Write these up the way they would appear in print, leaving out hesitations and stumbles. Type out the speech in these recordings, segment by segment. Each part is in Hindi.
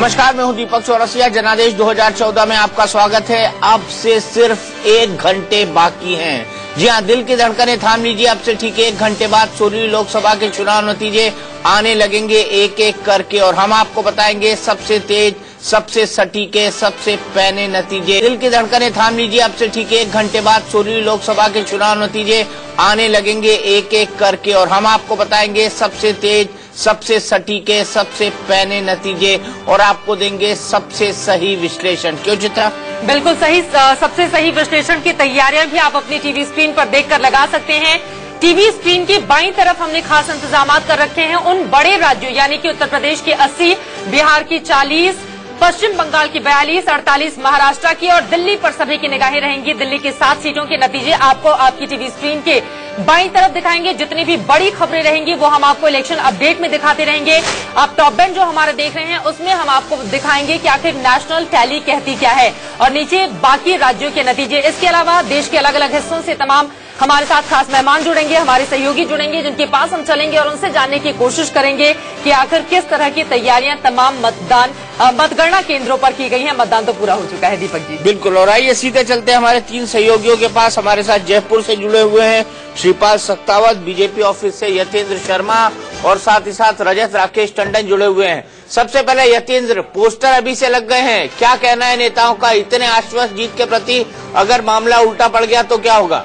नमस्कार, मैं हूं दीपक चौरसिया। जनादेश 2014 में आपका स्वागत है। अब से सिर्फ 1 घंटे बाकी हैं। जी हां, दिल की धड़कनें थाम लीजिए। अब से ठीक 1 घंटे बाद 16वीं लोकसभा के चुनाव नतीजे आने लगेंगे एक एक करके, और हम आपको बताएंगे सबसे तेज, सबसे सटीके, सबसे पैने नतीजे। दिल की धड़कनें थाम लीजिए। अब से ठीक 1 घंटे बाद 16वीं लोकसभा के चुनाव नतीजे आने लगेंगे एक एक करके, और हम आपको बताएंगे सबसे तेज, सबसे सटीके, सबसे पैने नतीजे, और आपको देंगे सबसे सही विश्लेषण। क्यों चित्रा? बिल्कुल सही। सबसे सही विश्लेषण की तैयारियां भी आप अपनी टीवी स्क्रीन पर देखकर लगा सकते हैं। टीवी स्क्रीन की बाईं तरफ हमने खास इंतजाम कर रखे हैं उन बड़े राज्यों यानी कि उत्तर प्रदेश की 80, बिहार की 40, पश्चिम बंगाल की 42, 48 महाराष्ट्र की, और दिल्ली पर सभी की निगाहें रहेंगी। दिल्ली की 7 सीटों के नतीजे आपको आपकी टीवी स्क्रीन के बाईं तरफ दिखाएंगे। जितनी भी बड़ी खबरें रहेंगी वो हम आपको इलेक्शन अपडेट में दिखाते रहेंगे। आप टॉप बैंड जो हमारे देख रहे हैं उसमें हम आपको दिखाएंगे कि आखिर नेशनल टैली कहती क्या है, और नीचे बाकी राज्यों के नतीजे। इसके अलावा देश के अलग अलग हिस्सों से तमाम हमारे साथ खास मेहमान जुड़ेंगे, हमारे सहयोगी जुड़ेंगे, जिनके पास हम चलेंगे और उनसे जानने की कोशिश करेंगे कि आखिर किस तरह की तैयारियां तमाम मतगणना केंद्रों पर की गई हैं। मतदान तो पूरा हो चुका है दीपक जी। बिल्कुल, और आइए सीधे चलते हैं हमारे 3 सहयोगियों के पास। हमारे साथ जयपुर से जुड़े हुए हैं श्रीपाल सत्तावत, बीजेपी ऑफिस से यतेंद्र शर्मा, और साथ ही साथ रजत राकेश टंडन जुड़े हुए हैं। सबसे पहले यतेंद्र, पोस्टर अभी से लग गए हैं, क्या कहना है नेताओं का? इतने आश्वस्त जीत के प्रति, अगर मामला उल्टा पड़ गया तो क्या होगा?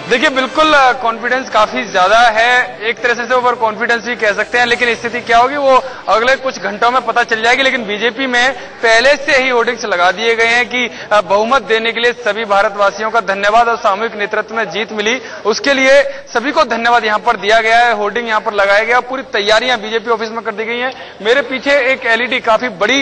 देखिए, बिल्कुल कॉन्फिडेंस काफी ज्यादा है, एक तरह से ओवर कॉन्फिडेंस भी कह सकते हैं, लेकिन स्थिति क्या होगी वो अगले कुछ घंटों में पता चल जाएगी। लेकिन बीजेपी में पहले से ही होर्डिंग्स लगा दिए गए हैं कि बहुमत देने के लिए सभी भारतवासियों का धन्यवाद, और सामूहिक नेतृत्व में जीत मिली उसके लिए सभी को धन्यवाद यहाँ पर दिया गया है। होर्डिंग यहाँ पर लगाया गया, पूरी तैयारियां बीजेपी ऑफिस में कर दी गई है। मेरे पीछे एक एलईडी, काफी बड़ी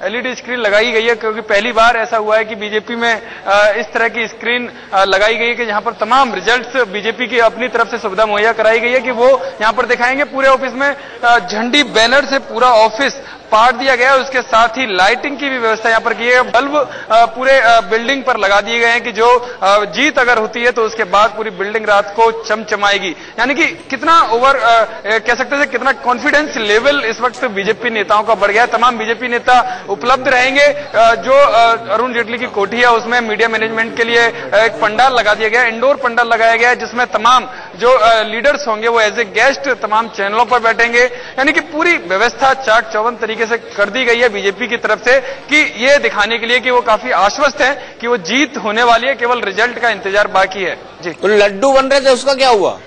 एलईडी स्क्रीन लगाई गई है, क्योंकि पहली बार ऐसा हुआ है कि बीजेपी में इस तरह की स्क्रीन लगाई गई है कि जहां पर तमाम रिजल्ट्स बीजेपी की अपनी तरफ से सुविधा मुहैया कराई गई है कि वो यहां पर दिखाएंगे। पूरे ऑफिस में झंडी बैनर से पूरा ऑफिस पाट दिया गया है, उसके साथ ही लाइटिंग की भी व्यवस्था यहां पर की है। बल्ब पूरे बिल्डिंग पर लगा दिए गए हैं कि जो जीत अगर होती है तो उसके बाद पूरी बिल्डिंग रात को चमचमाएगी। यानी कि कितना ओवर कह सकते हैं, कितना कॉन्फिडेंस लेवल इस वक्त बीजेपी नेताओं का बढ़ गया है। तमाम बीजेपी नेता उपलब्ध रहेंगे। जो अरुण जेटली की कोठी है उसमें मीडिया मैनेजमेंट के लिए एक पंडाल लगा दिया गया है, इंडोर पंडाल लगाया गया है, जिसमें तमाम जो लीडर्स होंगे वो एज ए गेस्ट तमाम चैनलों पर बैठेंगे। यानी कि पूरी व्यवस्था चाक चौबंद तरीके से कर दी गई है बीजेपी की तरफ से, कि ये दिखाने के लिए कि वो काफी आश्वस्त है कि वो जीत होने वाली है, केवल रिजल्ट का इंतजार बाकी है। जी, तो लड्डू बन रहे थे, उसका क्या हुआ?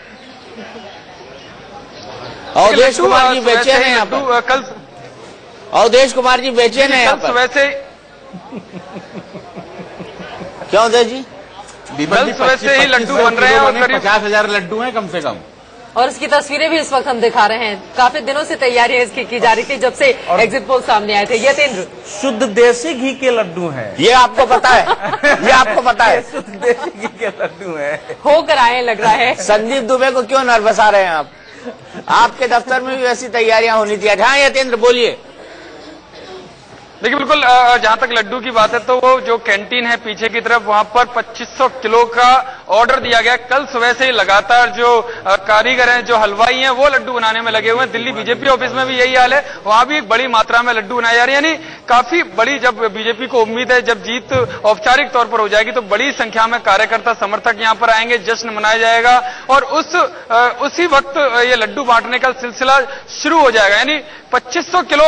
अवधेश कुमार जी बेचैन हैं कल, अवधेश कुमार जी बेचैन हैं सुबह से। क्यों अवधेश जी? कल सुबह से ही लड्डू बन रहे हैं, और करीब 50,000 लड्डू हैं कम से कम, और इसकी तस्वीरें भी इस वक्त हम दिखा रहे हैं। काफी दिनों से तैयारियां इसकी की जा रही थी, जब से एग्जिट पोल सामने आए थे। यतेंद्र, शुद्ध देसी घी के लड्डू हैं, ये आपको पता है? ये आपको पता है? शुद्ध देसी घी के लड्डू हैं। होकर आए लग रहा है। संदीप दुबे को क्यों नर्वस आ रहे हैं आप? आपके दफ्तर में भी वैसी तैयारियां होनी थी। हाँ यतेंद्र, बोलिए। देखिए, बिल्कुल जहां तक लड्डू की बात है तो वो जो कैंटीन है पीछे की तरफ, वहां पर 2500 किलो का ऑर्डर दिया गया। कल सुबह से ही लगातार जो कारीगर हैं, जो हलवाई हैं, वो लड्डू बनाने में लगे हुए हैं। दिल्ली बीजेपी ऑफिस में भी यही हाल है, वहां भी एक बड़ी मात्रा में लड्डू बनाए जा रहे हैं। यानी काफी बड़ी, जब बीजेपी को उम्मीद है जब जीत औपचारिक तौर पर हो जाएगी तो बड़ी संख्या में कार्यकर्ता समर्थक यहाँ पर आएंगे, जश्न मनाया जाएगा, और उसी वक्त ये लड्डू बांटने का सिलसिला शुरू हो जाएगा। यानी 2500 किलो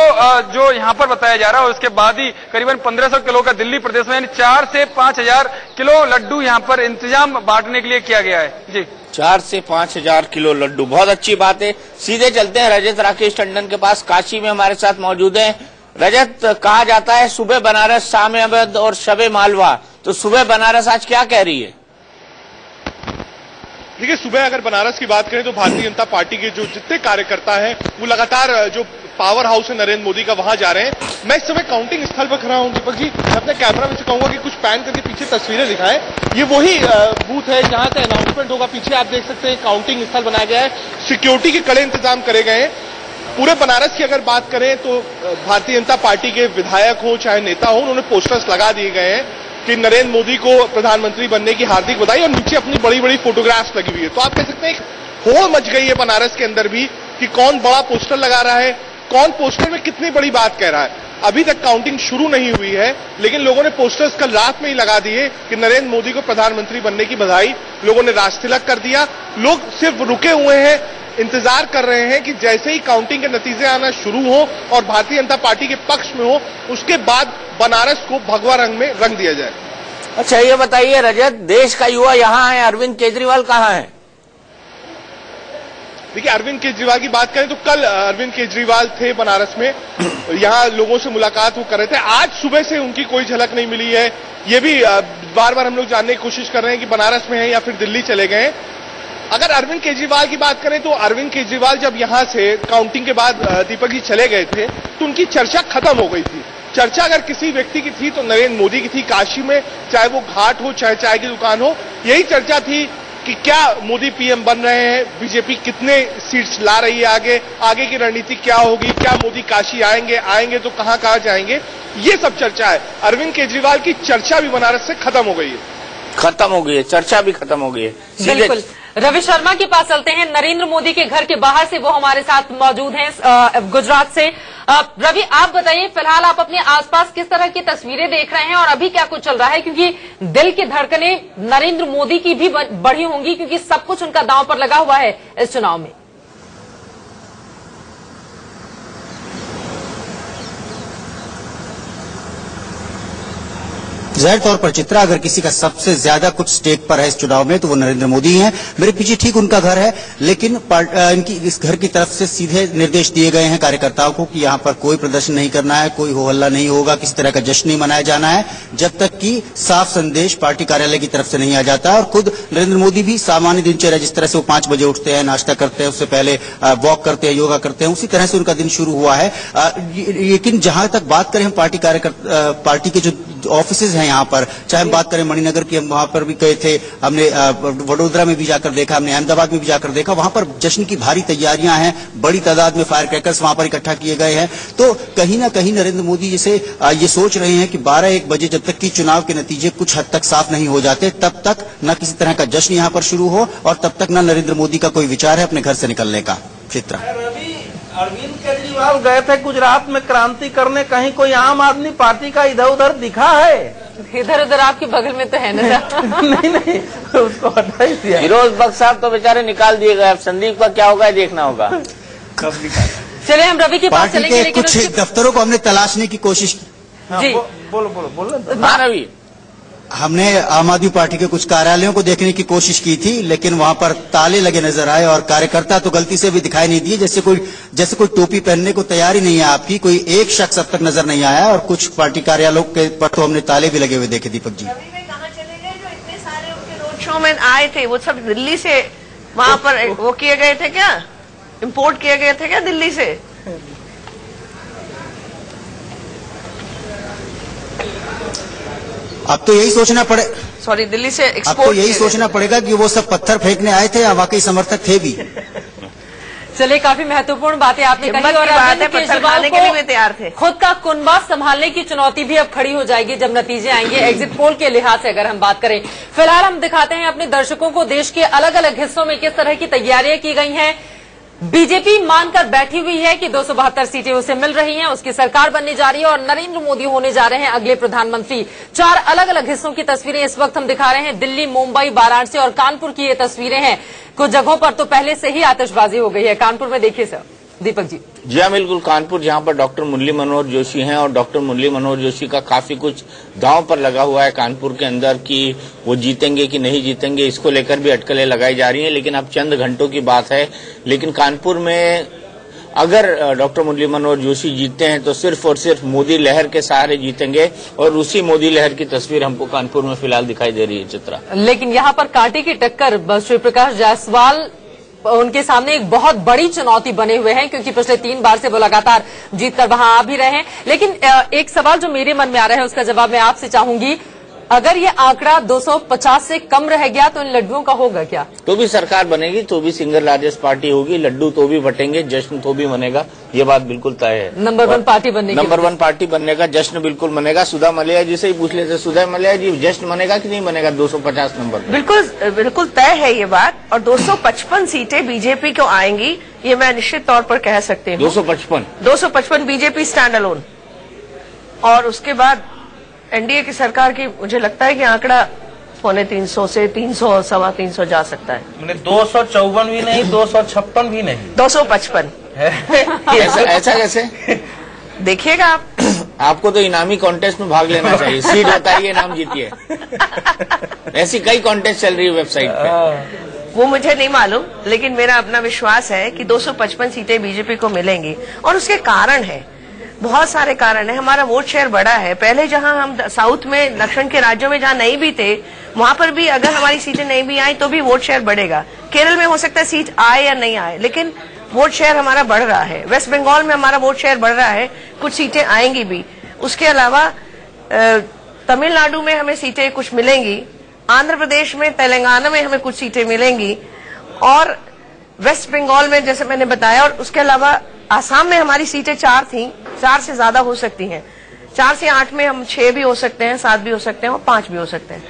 जो यहाँ पर बताया जा रहा है, उसके बाद ही करीबन 1500 किलो का दिल्ली प्रदेश में, यानी 4 से 5000 किलो लड्डू यहाँ पर इंतजाम बांटने के लिए किया गया है। जी, 4 से 5000 किलो लड्डू, बहुत अच्छी बात है। सीधे चलते हैं रजत राकेश टंडन के पास, काशी में हमारे साथ मौजूद हैं। रजत, कहा जाता है सुबह बनारस, शाम अवध और शबे मालवा, तो सुबह बनारस आज क्या कह रही है? देखिए, सुबह अगर बनारस की बात करें तो भारतीय जनता पार्टी के जो जितने कार्यकर्ता हैं वो लगातार जो पावर हाउस है नरेंद्र मोदी का, वहां जा रहे हैं। मैं इस समय काउंटिंग स्थल पर खड़ा हूं। दीपक जी, मैं अपने कैमरा में कहूंगा कि कुछ पैन करके पीछे तस्वीरें दिखाएं। ये वही बूथ है जहां से अनाउंसमेंट होगा। पीछे आप देख सकते हैं काउंटिंग स्थल बनाया गया है, सिक्योरिटी के कड़े इंतजाम करे गए हैं। पूरे बनारस की अगर बात करें तो भारतीय जनता पार्टी के विधायक हो चाहे नेता हो, उन्होंने पोस्टर्स लगा दिए गए हैं कि नरेंद्र मोदी को प्रधानमंत्री बनने की हार्दिक बधाई, और नीचे अपनी बड़ी बड़ी फोटोग्राफ्स लगी हुई है। तो आप कह सकते हैं एक होड़ मच गई है बनारस के अंदर भी कि कौन बड़ा पोस्टर लगा रहा है, कौन पोस्टर में कितनी बड़ी बात कह रहा है। अभी तक काउंटिंग शुरू नहीं हुई है, लेकिन लोगों ने पोस्टर्स कल रात में ही लगा दिए कि नरेंद्र मोदी को प्रधानमंत्री बनने की बधाई। लोगों ने राजतिलक कर दिया। लोग सिर्फ रुके हुए हैं, इंतजार कर रहे हैं कि जैसे ही काउंटिंग के नतीजे आना शुरू हो और भारतीय जनता पार्टी के पक्ष में हो, उसके बाद बनारस को भगवा रंग में रंग दिया जाए। अच्छा ये बताइए रजत, देश का युवा यहाँ है, अरविंद केजरीवाल कहाँ है? देखिए, अरविंद केजरीवाल की बात करें तो कल अरविंद केजरीवाल थे बनारस में, यहाँ लोगों से मुलाकात वो कर रहे थे। आज सुबह से उनकी कोई झलक नहीं मिली है। ये भी बार बार हम लोग जानने की कोशिश कर रहे हैं कि बनारस में है या फिर दिल्ली चले गए। अगर अरविंद केजरीवाल की बात करें तो अरविंद केजरीवाल जब यहाँ से काउंटिंग के बाद दीपक जी चले गए थे तो उनकी चर्चा खत्म हो गई थी। चर्चा अगर किसी व्यक्ति की थी तो नरेंद्र मोदी की थी। काशी में चाहे वो घाट हो चाहे चाय की दुकान हो, यही चर्चा थी कि क्या मोदी पीएम बन रहे हैं, बीजेपी कितने सीट्स ला रही है, आगे की रणनीति क्या होगी, क्या मोदी काशी आएंगे तो कहां कहां जाएंगे, ये सब चर्चा है। अरविंद केजरीवाल की चर्चा भी बनारस से खत्म हो गई है। खत्म हो गई है, चर्चा भी खत्म हो गई है। बिल्कुल। रवि शर्मा के पास चलते हैं। नरेंद्र मोदी के घर के बाहर से वो हमारे साथ मौजूद हैं गुजरात से। रवि, आप बताइए फिलहाल आप अपने आसपास किस तरह की तस्वीरें देख रहे हैं और अभी क्या कुछ चल रहा है, क्योंकि दिल की धड़कनें नरेंद्र मोदी की भी बढ़ी होंगी क्योंकि सब कुछ उनका दांव पर लगा हुआ है इस चुनाव में। जाहिर तौर पर चित्रा, अगर किसी का सबसे ज्यादा कुछ स्टेक पर है इस चुनाव में तो वो नरेंद्र मोदी हैं। मेरे पीछे ठीक उनका घर है, लेकिन इनकी इस घर की तरफ से सीधे निर्देश दिए गए हैं कार्यकर्ताओं को कि यहाँ पर कोई प्रदर्शन नहीं करना है, कोई हो हल्ला नहीं होगा, किसी तरह का जश्न नहीं मनाया जाना है जब तक कि साफ संदेश पार्टी कार्यालय की तरफ से नहीं आ जाता। और खुद नरेंद्र मोदी भी सामान्य दिनचर्या, जिस तरह से वो 5 बजे उठते हैं, नाश्ता करते हैं, उससे पहले वॉक करते हैं, योगा करते हैं, उसी तरह से उनका दिन शुरू हुआ है। लेकिन जहां तक बात करें हम पार्टी के जो ऑफिसेज हैं यहाँ पर, चाहे हम बात करें मणिनगर की, हम वहां पर भी गए थे, हमने वडोदरा में भी जाकर देखा, हमने अहमदाबाद में भी जाकर देखा, वहां पर जश्न की भारी तैयारियां हैं, बड़ी तादाद में फायर क्रैकर्स वहां पर इकट्ठा किए गए हैं। तो कहीं ना कहीं नरेंद्र मोदी जैसे ये सोच रहे हैं कि 12-1 बजे जब तक कि चुनाव के नतीजे कुछ हद तक साफ नहीं हो जाते, तब तक न किसी तरह का जश्न यहाँ पर शुरू हो और तब तक न नरेंद्र मोदी का कोई विचार है अपने घर से निकलने का। चित्रा, अरविंद केजरीवाल गए थे गुजरात में क्रांति करने, कहीं कोई आम आदमी पार्टी का इधर उधर दिखा है? इधर उधर आपके बगल में तो है ना। नहीं, उसको हटा ही दिया। फिरोज बख्श साहब तो बेचारे निकाल दिए गए, अब संदीप का क्या होगा देखना होगा। कब निकाल? चले हम रवि के पास चलेंगे, लेकिन कुछ दफ्तरों को हमने तलाशने की कोशिश की। जी बोलो। हाँ रवि, हमने आम आदमी पार्टी के कुछ कार्यालयों को देखने की कोशिश की थी, लेकिन वहां पर ताले लगे नजर आए और कार्यकर्ता तो गलती से भी दिखाई नहीं दिए, जैसे कोई टोपी पहनने को तैयार ही नहीं है आपकी। कोई एक शख्स अब तक नजर नहीं आया और कुछ पार्टी कार्यालयों के पर तो हमने ताले भी लगे हुए देखे। दीपक जी, कहाँ चले गए जो इतने सारे उनके रोड शो में आए थे? वो सब दिल्ली से वहां पर वो किए गए थे क्या, इम्पोर्ट किए गए थे क्या दिल्ली से? अब तो यही सोचना दिल्ली से अब एक्सपोर्ट तो यही सोचना पड़ेगा कि वो सब पत्थर फेंकने आए थे या वाकई समर्थक थे भी। चलिए, काफी महत्वपूर्ण बातें आपने कही और अरविंद केजरीवाल के लिए भी तैयार थे। खुद का कुनबा संभालने की चुनौती भी अब खड़ी हो जाएगी जब नतीजे आएंगे एग्जिट पोल के लिहाज से अगर हम बात करें। फिलहाल हम दिखाते हैं अपने दर्शकों को देश के अलग अलग हिस्सों में किस तरह की तैयारियां की गई हैं। बीजेपी मानकर बैठी हुई है कि 272 सीटें उसे मिल रही हैं, उसकी सरकार बनने जा रही है और नरेंद्र मोदी होने जा रहे हैं अगले प्रधानमंत्री। 4 अलग अलग हिस्सों की तस्वीरें इस वक्त हम दिखा रहे हैं। दिल्ली, मुंबई, वाराणसी और कानपुर की ये तस्वीरें हैं। कुछ जगहों पर तो पहले से ही आतिशबाजी हो गई है। कानपुर में देखिए सर। दीपक जी। जी हाँ, बिल्कुल। कानपुर जहां पर डॉक्टर मुरली मनोहर जोशी हैं और डॉक्टर मुरली मनोहर जोशी का काफी कुछ दांव पर लगा हुआ है कानपुर के अंदर कि वो जीतेंगे कि नहीं जीतेंगे, इसको लेकर भी अटकलें लगाई जा रही हैं। लेकिन अब चंद घंटों की बात है, लेकिन कानपुर में अगर डॉक्टर मुरली मनोहर जोशी जीतते हैं तो सिर्फ और सिर्फ मोदी लहर के सहारे जीतेंगे और उसी मोदी लहर की तस्वीर हमको कानपुर में फिलहाल दिखाई दे रही है। चित्रा, लेकिन यहाँ पर कांटे की टक्कर श्री प्रकाश जायसवाल उनके सामने एक बहुत बड़ी चुनौती बने हुए हैं, क्योंकि पिछले 3 बार से वो लगातार जीतकर वहां आ भी रहे हैं। लेकिन एक सवाल जो मेरे मन में आ रहा है उसका जवाब मैं आपसे चाहूंगी। अगर ये आंकड़ा 250 से कम रह गया तो इन लड्डुओं का होगा क्या? तो भी सरकार बनेगी, तो भी सिंगल लार्जेस्ट पार्टी होगी, लड्डू तो भी बटेंगे, जश्न तो भी मनेगा, ये बात बिल्कुल तय है। नंबर 1 पार्टी बनने की नंबर 1 पार्टी बनने का जश्न बिल्कुल मनेगा। सुधा मलिया जी से ही पूछ लेते, सुधा मलिया जी जश्न मनेगा कि नहीं मनेगा 250 नंबर? बिल्कुल तय है ये बात। और 255 सीटें बीजेपी को आएंगी, ये मैं निश्चित तौर पर कह सकती हूँ। 255 बीजेपी स्टैंड अलोन। और उसके बाद एनडीए की सरकार की मुझे लगता है कि आंकड़ा 250 से 300 सवा 300 जा सकता है। 254 भी नहीं, 256 भी नहीं, 255 ऐसा कैसे? देखिएगा आप। आपको तो इनामी कॉन्टेस्ट में भाग लेना चाहिए, सीट बताइए, नाम जीतिए। ऐसी कई कॉन्टेस्ट चल रही है वेबसाइट पे। वो मुझे नहीं मालूम, लेकिन मेरा अपना विश्वास है कि 255 सीटें बीजेपी को मिलेंगी। और उसके कारण है, बहुत सारे कारण है। हमारा वोट शेयर बढ़ा है। पहले जहां हम साउथ में, दक्षिण के राज्यों में जहां नहीं भी थे, वहां पर भी अगर हमारी सीटें नहीं भी आई तो भी वोट शेयर बढ़ेगा। केरल में हो सकता है सीट आए या नहीं आए, लेकिन वोट शेयर हमारा बढ़ रहा है। वेस्ट बंगाल में हमारा वोट शेयर बढ़ रहा है, कुछ सीटें आएंगी भी। उसके अलावा तमिलनाडु में हमें सीटें कुछ मिलेंगी, आंध्र प्रदेश में, तेलंगाना में हमें कुछ सीटें मिलेंगी, और वेस्ट बंगाल में जैसे मैंने बताया। और उसके अलावा आसाम में हमारी सीटें 4 थी, 4 से ज्यादा हो सकती हैं। 4 से 8 में हम 6 भी हो सकते हैं, 7 भी हो सकते हैं और 5 भी हो सकते हैं।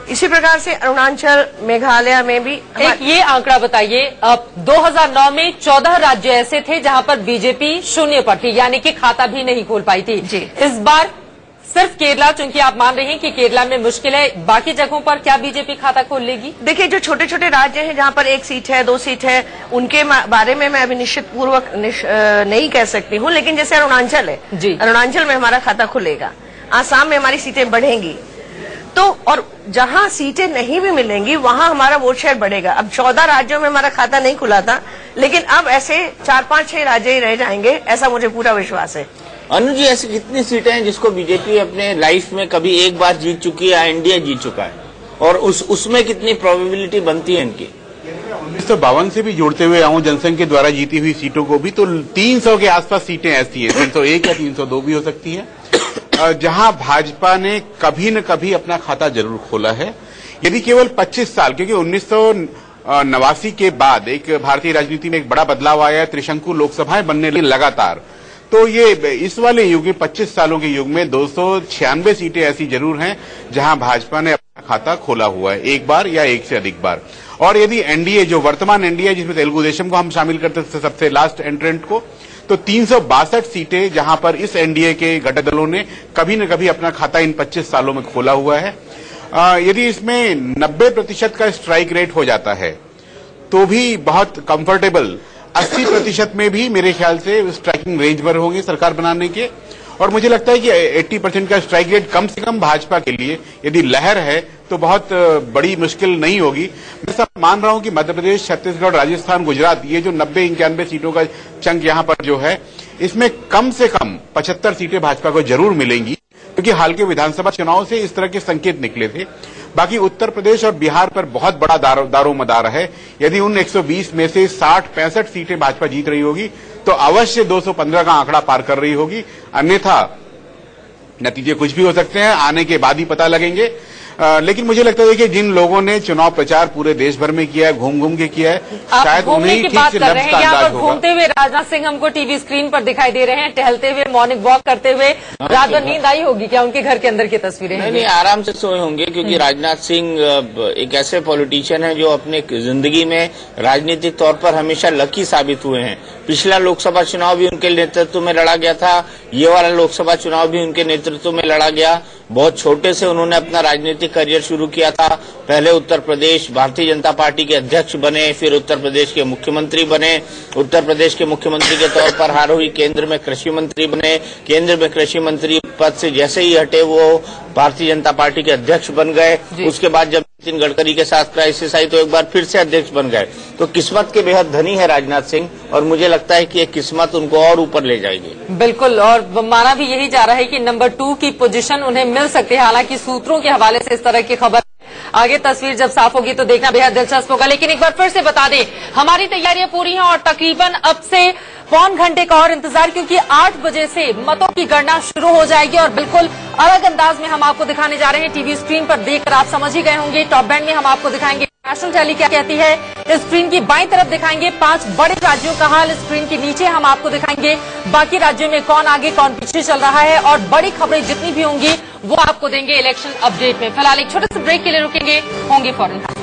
इसी प्रकार से अरुणाचल, मेघालय में भी। एक ये आंकड़ा बताइए, अब 2009 में 14 राज्य ऐसे थे जहां पर बीजेपी शून्य पर थी, यानी कि खाता भी नहीं खोल पाई थी जी। इस बार सिर्फ केरला, चूंकि आप मान रहे हैं कि केरला में मुश्किल है, बाकी जगहों पर क्या बीजेपी खाता खोल लेगी? देखिए, जो छोटे छोटे राज्य हैं जहां पर 1 सीट है, 2 सीट है, उनके बारे में मैं अभी निश्चित पूर्वक नहीं कह सकती हूं, लेकिन जैसे अरुणाचल है जी, अरुणाचल में हमारा खाता खुलेगा, आसाम में हमारी सीटें बढ़ेंगी। तो और जहां सीटें नहीं भी मिलेंगी वहां हमारा वोट शेयर बढ़ेगा। अब 14 राज्यों में हमारा खाता नहीं खुला था, लेकिन अब ऐसे 4-5-6 राज्य ही रह जाएंगे, ऐसा मुझे पूरा विश्वास है। अनु जी, ऐसी कितनी सीटें हैं जिसको बीजेपी अपने लाइफ में कभी एक बार जीत चुकी है, एनडीए जीत चुका है, और उसमें कितनी प्रोबेबिलिटी बनती है इनकी? 1952 से भी जोड़ते हुए आऊं जनसंघ द्वारा जीती हुई सीटों को भी, तो 300 के आसपास सीटें ऐसी हैं, 301 या 302 भी हो सकती हैं, जहां भाजपा ने कभी न कभी अपना खाता जरूर खोला है। यदि केवल 25 साल, क्योंकि 1989 के बाद एक भारतीय राजनीति में एक बड़ा बदलाव आया है, त्रिशंकु लोकसभाएं बनने लगी लगातार, तो ये इस वाले युग में 25 सालों के युग में 296 सीटें ऐसी जरूर हैं जहां भाजपा ने अपना खाता खोला हुआ है, एक बार या एक से अधिक बार। और यदि एनडीए, जो वर्तमान एनडीए जिसमें तेलुगु देशम को हम शामिल करते थे सबसे लास्ट एंट्रेंट को, तो 362 सीटें जहां पर इस एनडीए के घटक दलों ने कभी न कभी अपना खाता इन 25 सालों में खोला हुआ है। यदि इसमें 90% का स्ट्राइक रेट हो जाता है तो भी बहुत कंफर्टेबल 80% में भी मेरे ख्याल से स्ट्राइकिंग रेंज पर होंगे सरकार बनाने के। और मुझे लगता है कि 80% का स्ट्राइक रेट कम से कम भाजपा के लिए यदि लहर है तो बहुत बड़ी मुश्किल नहीं होगी। मैं सब मान रहा हूं कि मध्य प्रदेश, छत्तीसगढ़, राजस्थान, गुजरात, ये जो 90-91 सीटों का चंक यहां पर जो है, इसमें कम से कम 75 सीटें भाजपा को जरूर मिलेंगी, क्योंकि हाल के विधानसभा चुनाव से इस तरह के संकेत निकले थे। बाकी उत्तर प्रदेश और बिहार पर बहुत बड़ा दारोमदार है। यदि उन 120 में से 60-65 सीटें भाजपा जीत रही होगी तो अवश्य 215 का आंकड़ा पार कर रही होगी, अन्यथा नतीजे कुछ भी हो सकते हैं, आने के बाद ही पता लगेंगे। लेकिन मुझे लगता है कि जिन लोगों ने चुनाव प्रचार पूरे देश भर में किया है, घूम घूम के किया है, शायद उन्हीं ठीक से लफ्ज का अंदाज होगा। घूमते हुए राजनाथ सिंह हमको टीवी स्क्रीन पर दिखाई दे रहे हैं, टहलते हुए, मॉर्निंग वॉक करते हुए। रात भर नींद आई होगी क्या? उनके घर के अंदर की तस्वीरें हैं। नहीं, आराम से सोए होंगे, क्योंकि राजनाथ सिंह एक ऐसे पॉलिटिशियन है जो अपने जिंदगी में राजनीतिक तौर पर हमेशा लकी साबित हुए हैं। पिछला लोकसभा चुनाव भी उनके नेतृत्व में लड़ा गया था, ये वाला लोकसभा चुनाव भी उनके नेतृत्व में लड़ा गया। बहुत छोटे से उन्होंने अपना राजनीतिक करियर शुरू किया था। पहले उत्तर प्रदेश भारतीय जनता पार्टी के अध्यक्ष बने, फिर उत्तर प्रदेश के मुख्यमंत्री बने, उत्तर प्रदेश के मुख्यमंत्री के तौर पर हार हुई, केंद्र में कृषि मंत्री बने, केंद्र में कृषि मंत्री पद से जैसे ही हटे वो भारतीय जनता पार्टी के अध्यक्ष बन गए। उसके बाद जब नितिन गडकरी के साथ क्राइसिस आई तो एक बार फिर से अध्यक्ष बन गए। तो किस्मत के बेहद धनी है राजनाथ सिंह, और मुझे लगता है कि ये किस्मत उनको और ऊपर ले जाएगी। बिल्कुल, और माना भी यही जा रहा है कि नंबर 2 की पोजीशन उन्हें मिल सकती है। हालांकि सूत्रों के हवाले से इस तरह की खबर, आगे तस्वीर जब साफ होगी तो देखना बेहद दिलचस्प होगा। लेकिन एक बार फिर से बता दें, हमारी तैयारियां पूरी हैं और तकरीबन अब से पौन घंटे का और इंतजार, क्योंकि 8 बजे से मतों की गणना शुरू हो जाएगी और बिल्कुल अलग अंदाज में हम आपको दिखाने जा रहे हैं। टीवी स्क्रीन पर देखकर आप समझ ही गए होंगे। टॉप बैंड में हम आपको दिखाएंगे नेशनल टेली क्या कहती है, स्क्रीन की बाईं तरफ दिखाएंगे 5 बड़े राज्यों का हाल, स्क्रीन के नीचे हम आपको दिखाएंगे बाकी राज्यों में कौन आगे कौन पीछे चल रहा है और बड़ी खबरें जितनी भी होंगी वो आपको देंगे इलेक्शन अपडेट में। फिलहाल एक छोटे से ब्रेक के लिए रुकेंगे, होंगे फौरन।